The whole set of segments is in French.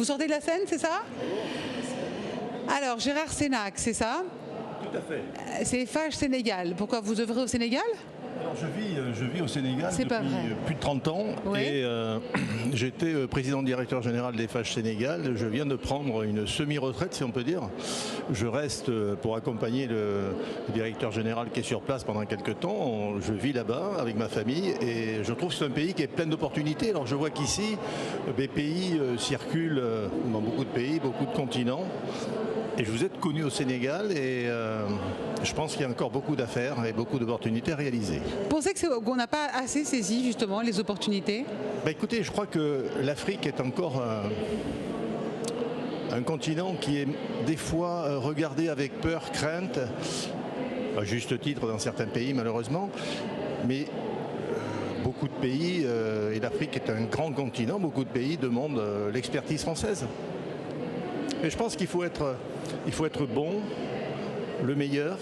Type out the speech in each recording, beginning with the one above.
sortez de la scène, c'est ça? Alors, Gérard Sénac, c'est ça? Tout à fait. C'est Eiffage Sénégal. Pourquoi vous œuvrez au Sénégal? Alors je vis au Sénégal C'est pas depuis vrai. plus de 30 ans Oui. et j'étais président directeur général d'Eiffage Sénégal. Je viens de prendre une semi-retraite, si on peut dire. Je reste pour accompagner le directeur général qui est sur place pendant quelques temps. Je vis là-bas avec ma famille et je trouve que c'est un pays qui est plein d'opportunités. Alors je vois qu'ici, BPI circule dans beaucoup de pays, beaucoup de continents. Et je vous êtes connu au Sénégal et je pense qu'il y a encore beaucoup d'affaires et beaucoup d'opportunités à réaliser. Vous pensez qu'on n'a pas assez saisi justement les opportunités? Écoutez, je crois que l'Afrique est encore un continent qui est des fois regardé avec peur, crainte, à juste titre dans certains pays malheureusement, mais beaucoup de pays, et l'Afrique est un grand continent, beaucoup de pays demandent l'expertise française. Mais je pense qu'il faut être bon, le meilleur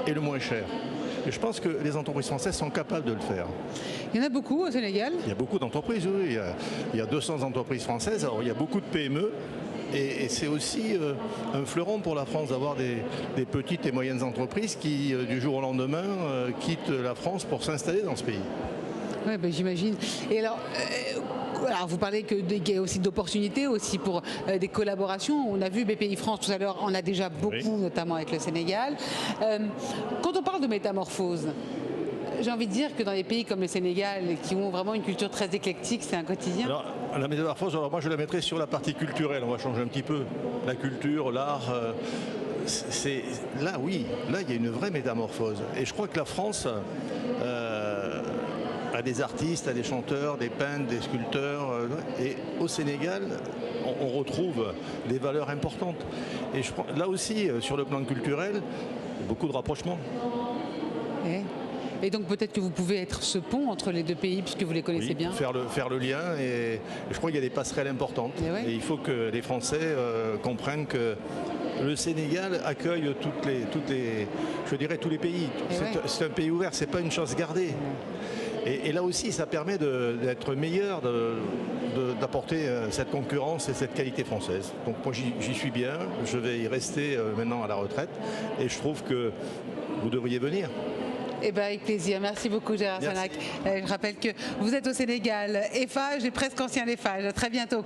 et le moins cher. Et je pense que les entreprises françaises sont capables de le faire. Il y en a beaucoup au Sénégal? Il y a beaucoup d'entreprises, oui. Il y a 200 entreprises françaises. Alors il y a beaucoup de PME. Et c'est aussi un fleuron pour la France d'avoir des petites et moyennes entreprises qui, du jour au lendemain, quittent la France pour s'installer dans ce pays. Oui, j'imagine. Et alors, vous parlez qu'il y a aussi d'opportunités aussi pour des collaborations. On a vu BPI France tout à l'heure, on a déjà beaucoup, oui, notamment avec le Sénégal. Quand on parle de métamorphose, j'ai envie de dire que dans des pays comme le Sénégal, qui ont vraiment une culture très éclectique, c'est un quotidien. Alors, la métamorphose, alors moi je la mettrais sur la partie culturelle. On va changer un petit peu. La culture, l'art, là oui, là il y a une vraie métamorphose. Et je crois que la France a des artistes, a des chanteurs, des peintres, des sculpteurs. Et au Sénégal, on retrouve des valeurs importantes. Et là aussi, sur le plan culturel, beaucoup de rapprochements. Et donc peut-être que vous pouvez être ce pont entre les deux pays puisque vous les connaissez, oui, bien. Faire le lien et je crois qu'il y a des passerelles importantes. Et il faut que les Français comprennent que le Sénégal accueille je dirais tous les pays. C'est un pays ouvert, c'est pas une chose gardée. Et là aussi, ça permet d'être meilleur, d'apporter cette concurrence et cette qualité française. Donc moi, j'y suis bien. Je vais y rester maintenant à la retraite. Et je trouve que vous devriez venir. Eh bien, avec plaisir. Merci beaucoup, Gérard Sénac. Je rappelle que vous êtes au Sénégal. Eiffage et presque ancien Eiffage. À très bientôt.